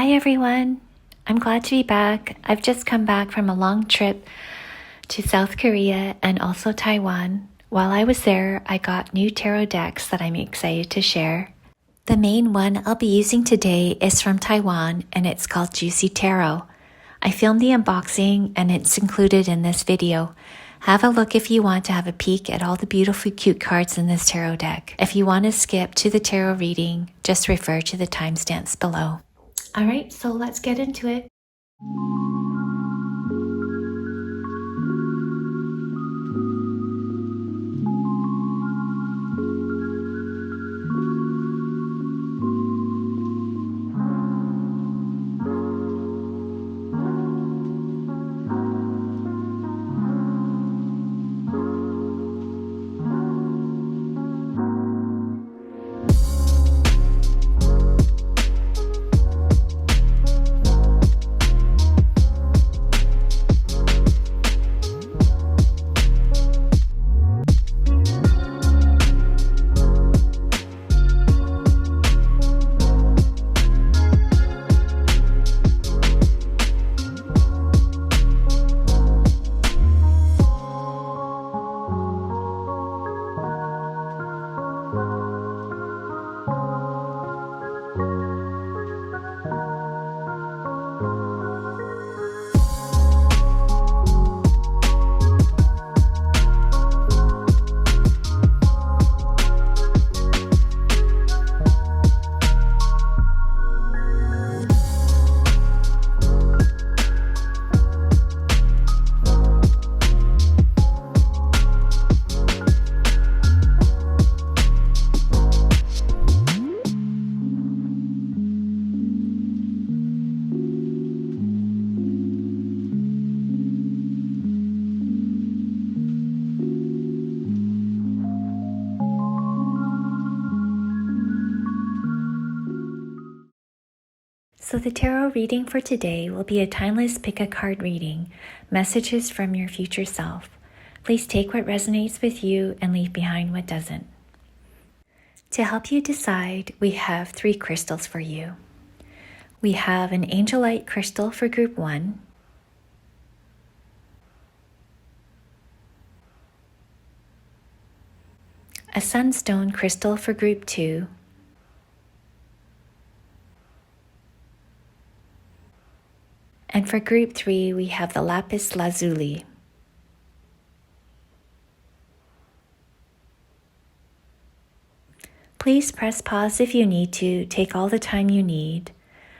Hi everyone! I'm glad to be back. I've just come back from a long trip to South Korea and also Taiwan. While I was there, I got new tarot decks that I'm excited to share. The main one I'll be using today is from Taiwan and it's called SunheeTarot. I filmed the unboxing and it's included in this video. Have a look if you want to have a peek at all the beautiful cute cards in this tarot deck. If you want to skip to the tarot reading, just refer to the timestamps below. Alright, so let's get into it. So the tarot reading for today will be a timeless pick-a-card reading, messages from your future self. Please take what resonates with you and leave behind what doesn't. To help you decide, we have 3 crystals for you. We have an angelite crystal for group 1, a sunstone crystal for group 2, and for group 3, we have the lapis lazuli. Please press pause if you need to. Take all the time you need.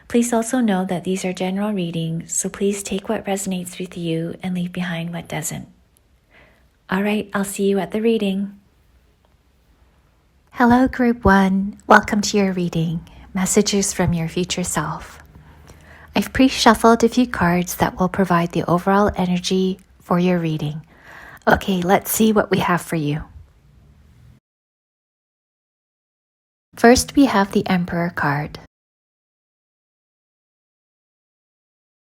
Please also know that these are general readings, so please take what resonates with you and leave behind what doesn't. All right, I'll see you at the reading. Hello, group 1. Welcome to your reading, messages from your future self. I've pre-shuffled a few cards that will provide the overall energy for your reading. Okay, let's see what we have for you. First, we have the Emperor card.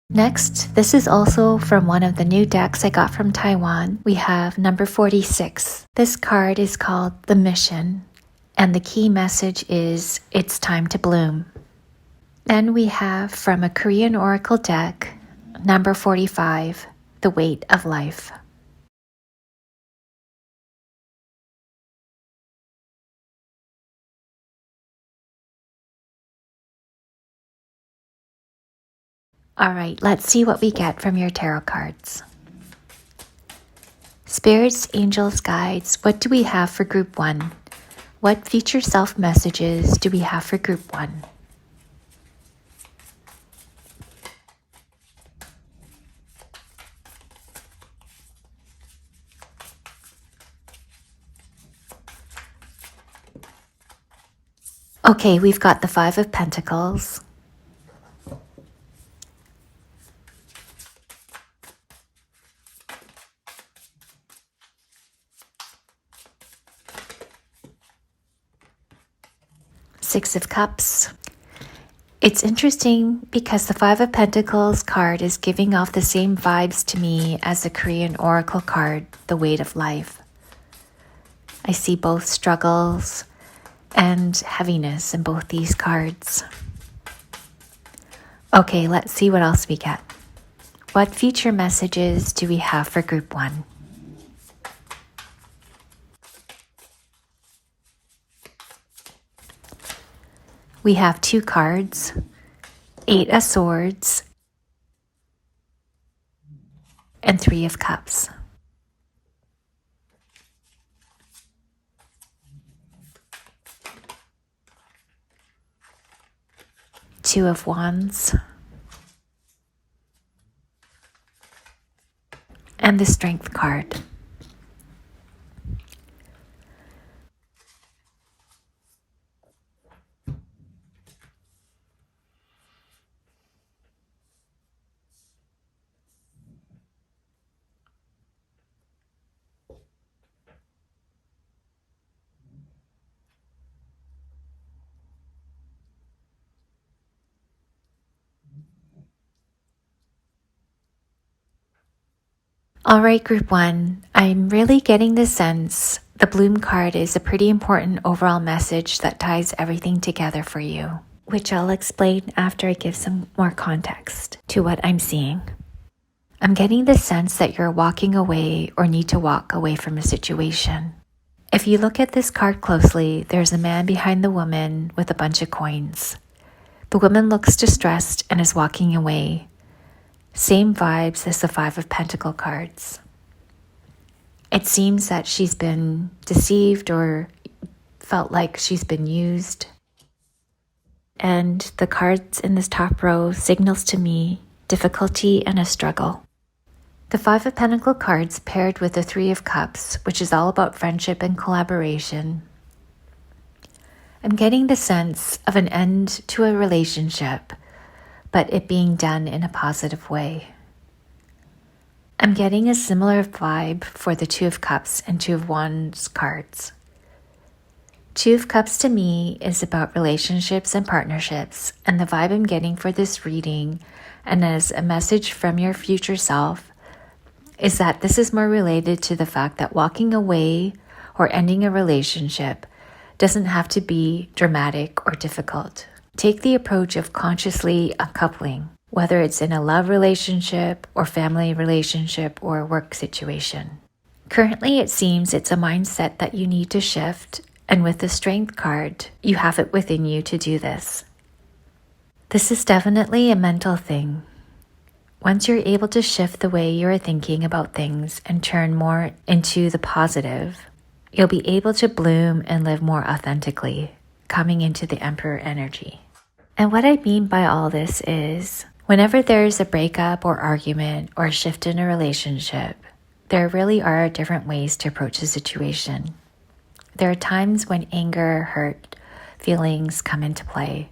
Next, this is also from one of the new decks I got from Taiwan. We have number 46. This card is called The Mission, and the key message is, it's time to bloom. Then we have from a Korean oracle deck, number 45, The Weight of Life. All right, let's see what we get from your tarot cards. Spirits, angels, guides, what do we have for group 1? What future self messages do we have for group 1? Okay, we've got the 5 of Pentacles, Six of Cups. It's interesting because the 5 of Pentacles card is giving off the same vibes to me as the Korean oracle card, The Weight of Life. I see both struggles and heaviness in both these cards. Okay, let's see what else we get. What future messages do we have for group 1? We have 2 cards, 8 of Swords, and 3 of Cups. Two of Wands, and the Strength card. All right, group 1, I'm really getting the sense the Bloom card is a pretty important overall message that ties everything together for you, which I'll explain after I give some more context to what I'm seeing. I'm getting the sense that you're walking away or need to walk away from a situation. If you look at this card closely, there's a man behind the woman with a bunch of coins. The woman looks distressed and is walking away. Same vibes as the 5 of Pentacle cards. It seems that she's been deceived or felt like she's been used. And the cards in this top row signals to me difficulty and a struggle. The 5 of Pentacle cards paired with the 3 of Cups, which is all about friendship and collaboration. I'm getting the sense of an end to a relationship, but it being done in a positive way. I'm getting a similar vibe for the 2 of Cups and 2 of Wands cards. 2 of Cups to me is about relationships and partnerships, and the vibe I'm getting for this reading, and as a message from your future self, is that this is more related to the fact that walking away or ending a relationship doesn't have to be dramatic or difficult. Take the approach of consciously uncoupling, whether it's in a love relationship or family relationship or a work situation. Currently, it seems it's a mindset that you need to shift, and with the Strength card, you have it within you to do this. This is definitely a mental thing. Once you're able to shift the way you're thinking about things and turn more into the positive, you'll be able to bloom and live more authentically, coming into the Emperor energy. And what I mean by all this is, whenever there's a breakup or argument or a shift in a relationship, there really are different ways to approach the situation. There are times when anger, hurt, feelings come into play.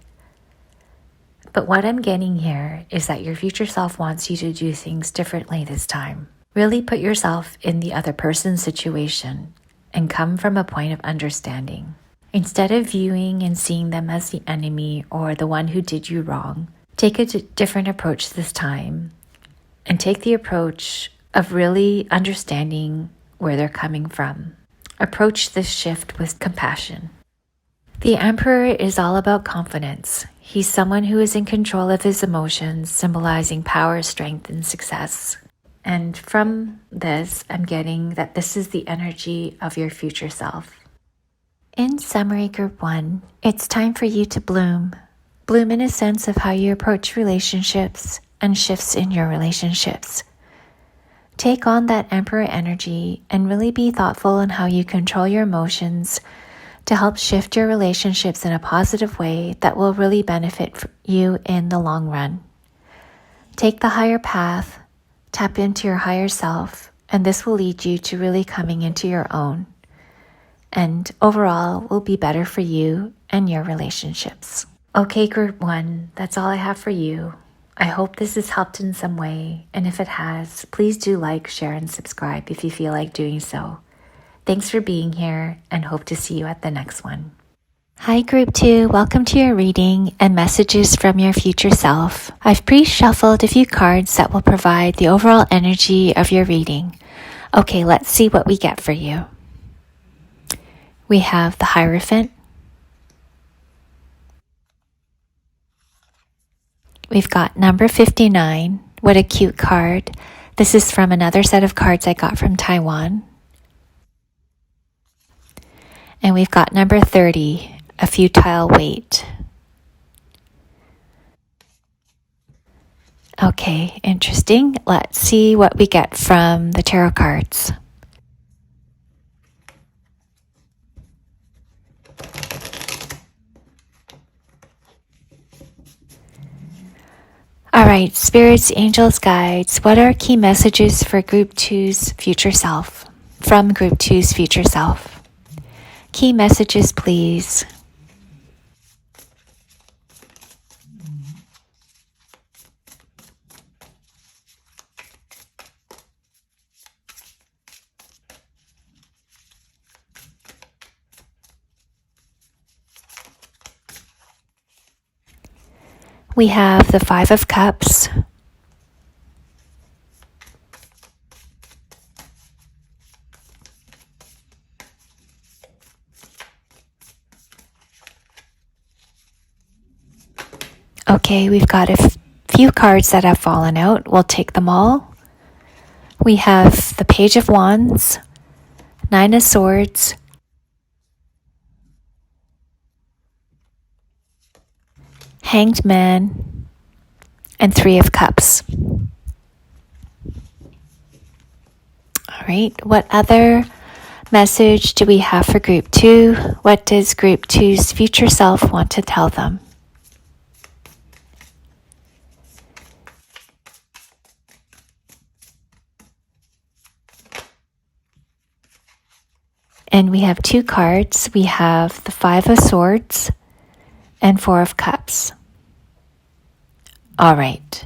But what I'm getting here is that your future self wants you to do things differently this time. Really put yourself in the other person's situation and come from a point of understanding. Instead of viewing and seeing them as the enemy or the one who did you wrong, take a different approach this time and take the approach of really understanding where they're coming from. Approach this shift with compassion. The Emperor is all about confidence. He's someone who is in control of his emotions, symbolizing power, strength, and success. And from this, I'm getting that this is the energy of your future self. In summary, group 1, it's time for you to bloom. Bloom in a sense of how you approach relationships and shifts in your relationships. Take on that Emperor energy and really be thoughtful on how you control your emotions to help shift your relationships in a positive way that will really benefit you in the long run. Take the higher path, tap into your higher self, and this will lead you to really coming into your own. And overall will be better for you and your relationships. Okay, group 1, that's all I have for you. I hope this has helped in some way, and if it has, please do like, share, and subscribe if you feel like doing so. Thanks for being here, and hope to see you at the next one. Hi, Group 2. Welcome to your reading and messages from your future self. I've pre-shuffled a few cards that will provide the overall energy of your reading. Okay, let's see what we get for you. We have the Hierophant. We We've got number 59. What a cute card. This is from another set of cards I got from Taiwan. And we've got number 30, a futile wait. Okay, interesting. Let's see what we get from the tarot cards. All right, spirits, angels, guides, what are key messages for Group 2's future self? From Group 2's future self. Key messages, please. We have the Five of Cups. Okay, we've got a few cards that have fallen out. We'll take them all. We have the Page of Wands, Nine of Swords, Hanged Man, and Three of Cups. All right, what other message do we have for Group 2? What does Group 2's future self want to tell them? And we have two cards. We have the Five of Swords and Four of Cups. All right.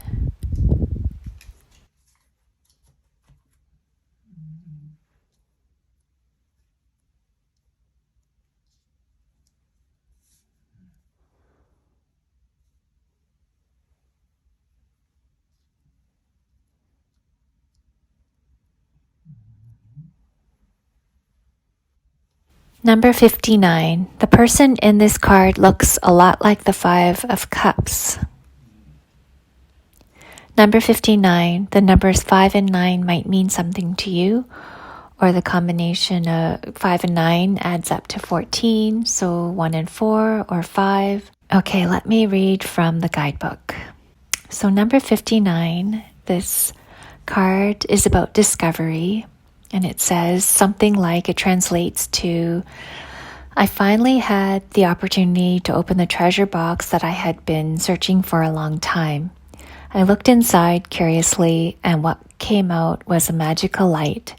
Number 59. The person in this card looks a lot like the Five of Cups. Number 59. The numbers 5 and 9 might mean something to you, or the combination of 5 and 9 adds up to 14, so 1 and 4 or 5. Okay, let me read from the guidebook. So number 59, this card is about discovery. And it says something like, it translates to, I finally had the opportunity to open the treasure box that I had been searching for a long time. I looked inside curiously, and what came out was a magical light,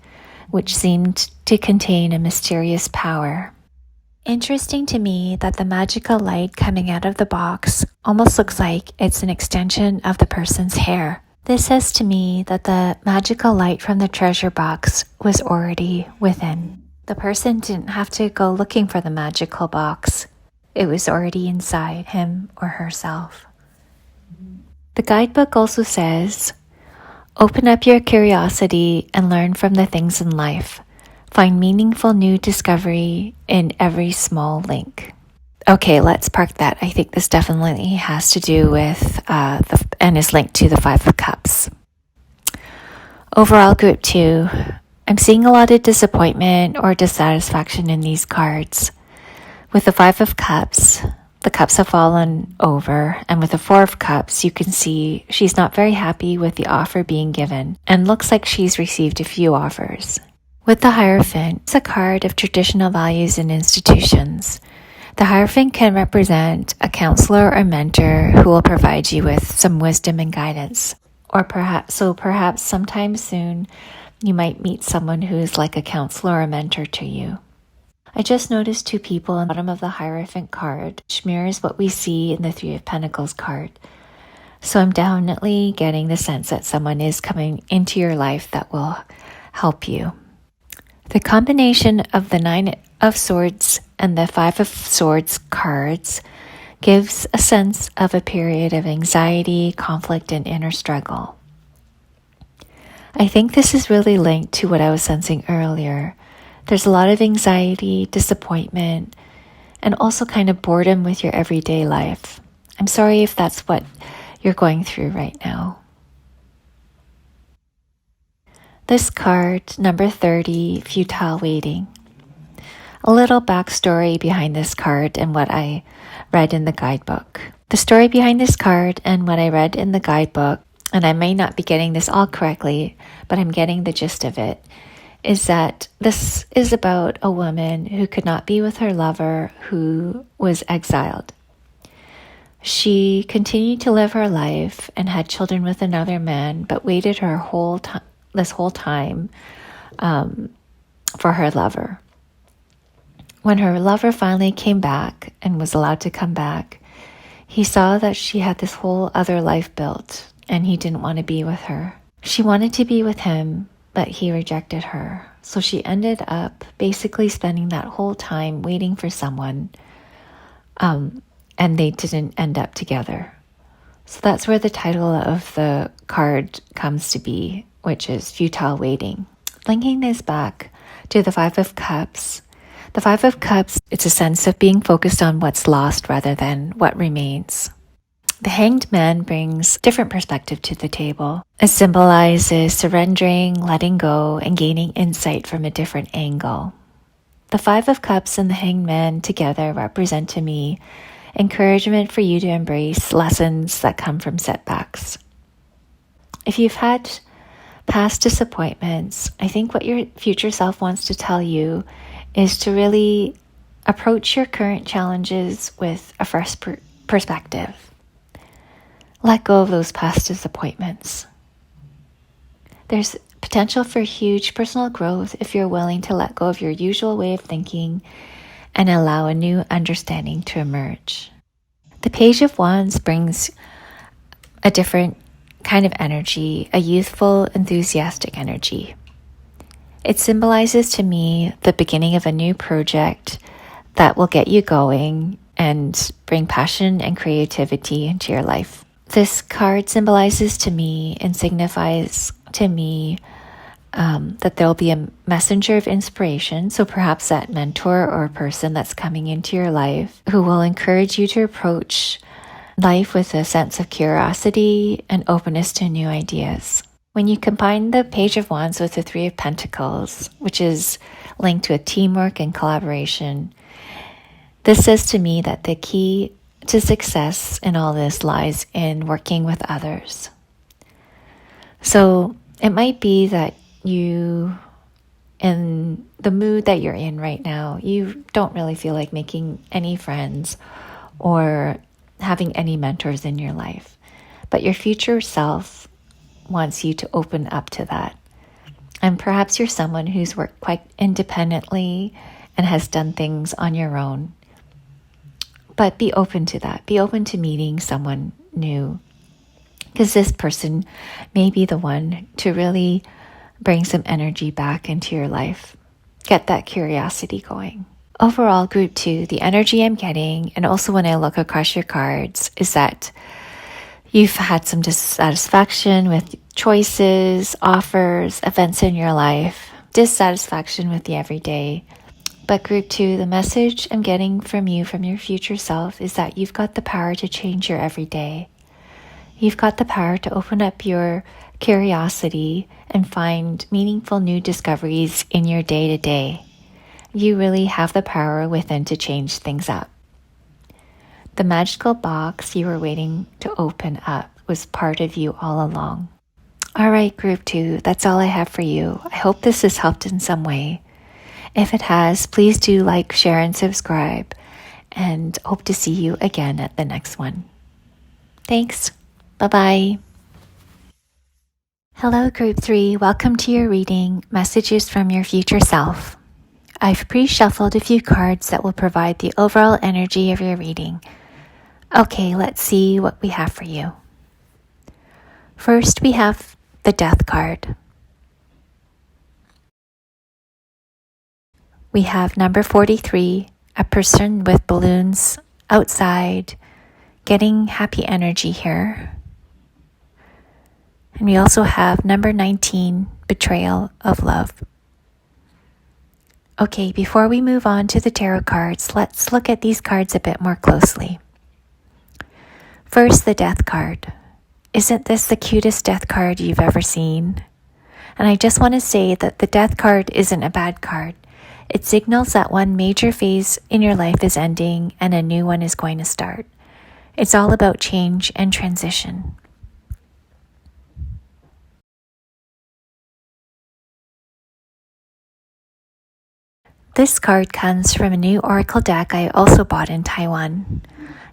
which seemed to contain a mysterious power. Interesting to me that the magical light coming out of the box almost looks like it's an extension of the person's hair. This says to me that the magical light from the treasure box was already within. The person didn't have to go looking for the magical box. It was already inside him or herself. The guidebook also says, open up your curiosity and learn from the things in life. Find meaningful new discovery in every small link. Okay, let's park that. I think this definitely has to do with and is linked to the Five of Cups. Overall, Group 2, I'm seeing a lot of disappointment or dissatisfaction in these cards. With the Five of Cups, the cups have fallen over, and with the Four of Cups, you can see she's not very happy with the offer being given, and looks like she's received a few offers. With the Hierophant, it's a card of traditional values and institutions. The Hierophant can represent a counselor or mentor who will provide you with some wisdom and guidance. Or perhaps sometime soon, you might meet someone who is like a counselor or mentor to you. I just noticed two people on the bottom of the Hierophant card, which mirrors what we see in the Three of Pentacles card. So I'm definitely getting the sense that someone is coming into your life that will help you. The combination of the Nine of Swords and the Five of Swords cards gives a sense of a period of anxiety, conflict, and inner struggle. I think this is really linked to what I was sensing earlier. There's a lot of anxiety, disappointment, and also kind of boredom with your everyday life. I'm sorry if that's what you're going through right now. This card, number 30, Futile Waiting. A little backstory behind this card and what I read in the guidebook. The story behind this card and what I read in the guidebook, and I may not be getting this all correctly, but I'm getting the gist of it, is that this is about a woman who could not be with her lover who was exiled. She continued to live her life and had children with another man, but waited this whole time for her lover. When her lover finally came back and was allowed to come back, he saw that she had this whole other life built, and he didn't want to be with her. She wanted to be with him, but he rejected her. So she ended up basically spending that whole time waiting for someone, and they didn't end up together. So that's where the title of the card comes to be, which is Futile Waiting. Linking this back to the Five of Cups. The Five of Cups, it's a sense of being focused on what's lost rather than what remains. The Hanged Man brings different perspective to the table. It symbolizes surrendering, letting go, and gaining insight from a different angle. The Five of Cups and the Hanged Man together represent to me encouragement for you to embrace lessons that come from setbacks. If you've had past disappointments, I think what your future self wants to tell you is to really approach your current challenges with a fresh perspective. Let go of those past disappointments. There's potential for huge personal growth if you're willing to let go of your usual way of thinking and allow a new understanding to emerge. The Page of Wands brings a different kind of energy, a youthful, enthusiastic energy. It symbolizes to me the beginning of a new project that will get you going and bring passion and creativity into your life. This card symbolizes to me and signifies to me that there'll be a messenger of inspiration, so perhaps that mentor or person that's coming into your life who will encourage you to approach life with a sense of curiosity and openness to new ideas. When you combine the Page of Wands with the Three of Pentacles, which is linked to a teamwork and collaboration, this says to me that the key to success in all this lies in working with others. So it might be that you, in the mood that you're in right now, you don't really feel like making any friends or having any mentors in your life. But your future self wants you to open up to that. And perhaps you're someone who's worked quite independently and has done things on your own. But be open to that. Be open to meeting someone new, because this person may be the one to really bring some energy back into your life. Get that curiosity going. Overall, group 2, the energy I'm getting, and also when I look across your cards, is that you've had some dissatisfaction with choices, offers, events in your life, dissatisfaction with the everyday. But group 2, the message I'm getting from you, from your future self, is that you've got the power to change your everyday. You've got the power to open up your curiosity and find meaningful new discoveries in your day-to-day. You really have the power within to change things up. The magical box you were waiting to open up was part of you all along. All right, group 2, that's all I have for you. I hope this has helped in some way. If it has, please do like, share, and subscribe, and hope to see you again at the next one. Thanks. Bye-bye. Hello, group 3. Welcome to your reading, Messages from Your Future Self. I've pre-shuffled a few cards that will provide the overall energy of your reading. Okay, let's see what we have for you. First, we have the Death card. We have number 43, a person with balloons outside, getting happy energy here. And we also have number 19, betrayal of love. Okay, before we move on to the tarot cards, let's look at these cards a bit more closely. First, the Death card. isn't this the cutest death card you've ever seen? And I just want to say that the death card isn't a bad card. It signals that one major phase in your life is ending and a new one is going to start. It's all about change and transition. This card comes from a new oracle deck I also bought in Taiwan.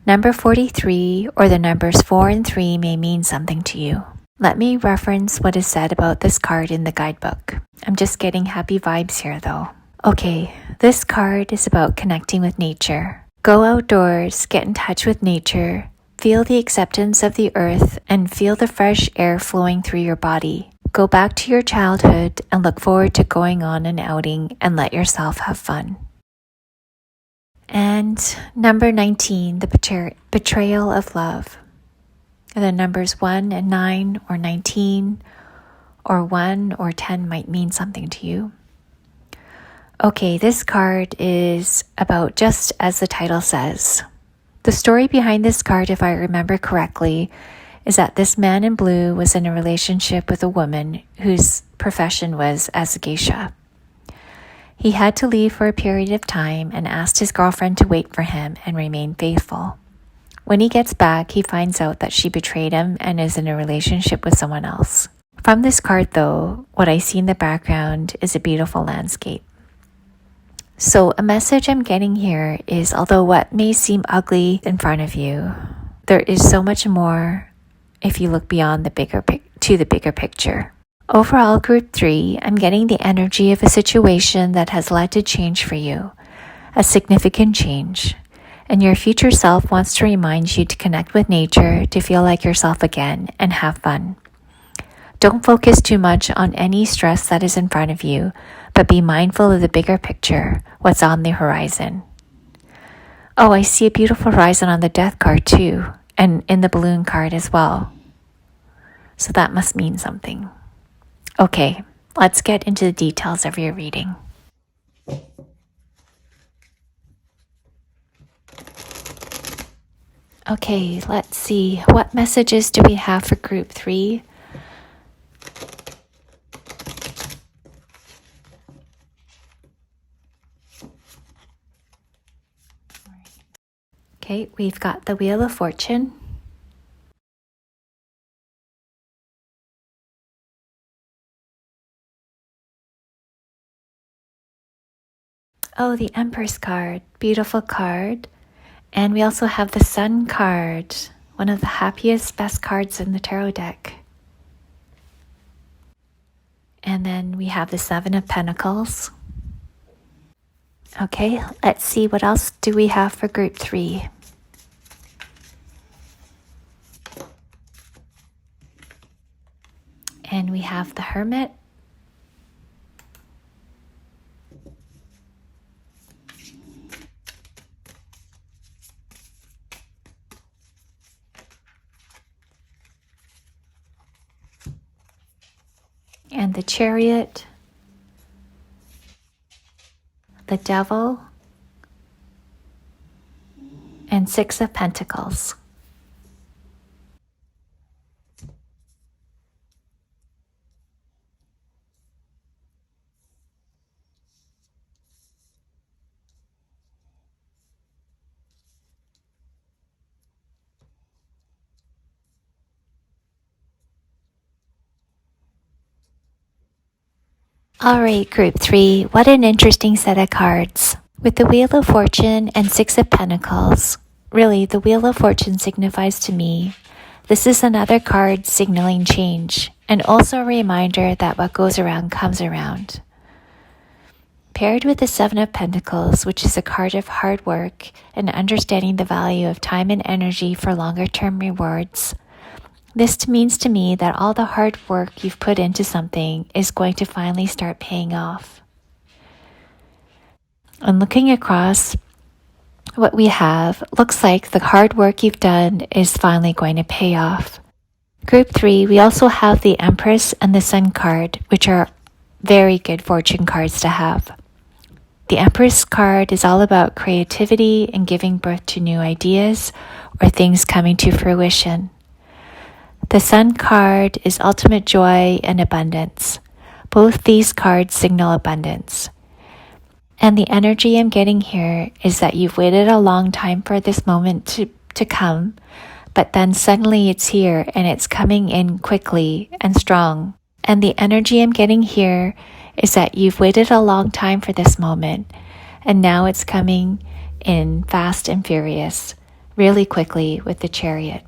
Number 43 or the numbers 4 and 3 may mean something to you. Let me reference what is said about this card in the guidebook. I'm just getting happy vibes here though. Okay, this card is about connecting with nature. Go outdoors, get in touch with nature, feel the acceptance of the earth, and feel the fresh air flowing through your body. Go back to your childhood and look forward to going on an outing and let yourself have fun. And number 19, the betrayal of love. The numbers 1 and 9 or 19 or 1 or 10 might mean something to you. Okay, this card is about just as the title says. The story behind this card, if I remember correctly, is that this man in blue was in a relationship with a woman whose profession was as a geisha. He had to leave for a period of time and asked his girlfriend to wait for him and remain faithful. When he gets back, he finds out that she betrayed him and is in a relationship with someone else. From this card, though, what I see in the background is a beautiful landscape. So a message I'm getting here is, although what may seem ugly in front of you, there is so much more if you look beyond the bigger picture. Overall, group 3, I'm getting the energy of a situation that has led to change for you, a significant change. And your future self wants to remind you to connect with nature, to feel like yourself again, and have fun. Don't focus too much on any stress that is in front of you, but be mindful of the bigger picture, what's on the horizon. Oh, I see a beautiful horizon on the death card too, and in the balloon card as well. So that must mean something. Okay, let's get into the details of your reading. Okay, let's see. What messages do we have for group 3? Okay, we've got the Wheel of Fortune. Oh, the Empress card. Beautiful card. And we also have the Sun card, one of the happiest, best cards in the tarot deck. And then we have the Seven of Pentacles. Okay, let's see what else do we have for group 3. And we have the Hermit. And the Chariot, the Devil, and Six of Pentacles. Alright, group 3, what an interesting set of cards. With the Wheel of Fortune and Six of Pentacles, really the Wheel of Fortune signifies to me, this is another card signaling change, and also a reminder that what goes around comes around. Paired with the Seven of Pentacles, which is a card of hard work and understanding the value of time and energy for longer term rewards, this means to me that all the hard work you've put into something is going to finally start paying off. And looking across what we have, looks like the hard work you've done is finally going to pay off. Group 3, we also have the Empress and the Sun card, which are very good fortune cards to have. The Empress card is all about creativity and giving birth to new ideas or things coming to fruition. The Sun card is ultimate joy and abundance. Both these cards signal abundance. And the energy I'm getting here is that you've waited a long time for this moment to come, but then suddenly it's here and it's coming in quickly and strong. And the energy I'm getting here is that you've waited a long time for this moment, and now it's coming in fast and furious, really quickly with the Chariot.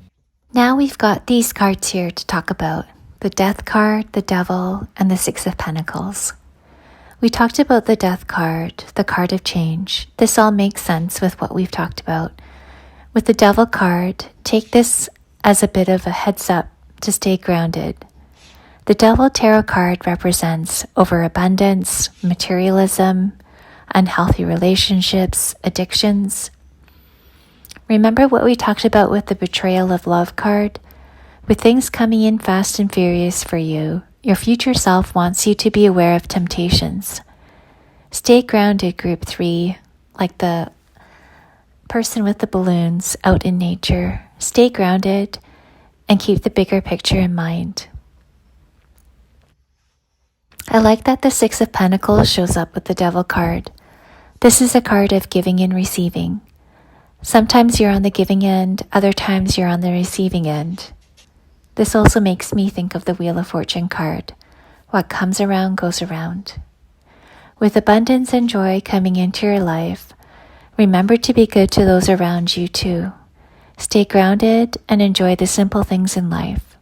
Now we've got these cards here to talk about: the Death card, the Devil, and the Six of Pentacles. We talked about the Death card, the card of change. This all makes sense with what we've talked about. With the Devil card, take this as a bit of a heads up to stay grounded. The Devil tarot card represents overabundance, materialism, unhealthy relationships, addictions. Remember what we talked about with the Betrayal of Love card? With things coming in fast and furious for you, your future self wants you to be aware of temptations. Stay grounded, group 3, like the person with the balloons out in nature. Stay grounded and keep the bigger picture in mind. I like that the Six of Pentacles shows up with the Devil card. This is a card of giving and receiving. Sometimes you're on the giving end, other times you're on the receiving end. This also makes me think of the Wheel of Fortune card. What comes around goes around. With abundance and joy coming into your life, remember to be good to those around you too. Stay grounded and enjoy the simple things in life.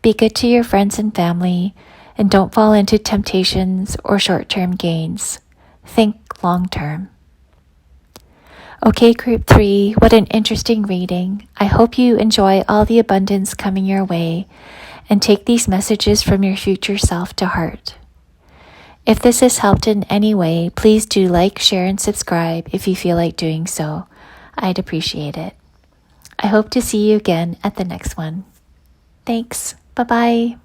Be good to your friends and family, and don't fall into temptations or short-term gains. Think long-term. Okay, group 3, what an interesting reading. I hope you enjoy all the abundance coming your way and take these messages from your future self to heart. If this has helped in any way, please do like, share, and subscribe if you feel like doing so. I'd appreciate it. I hope to see you again at the next one. Thanks. Bye-bye.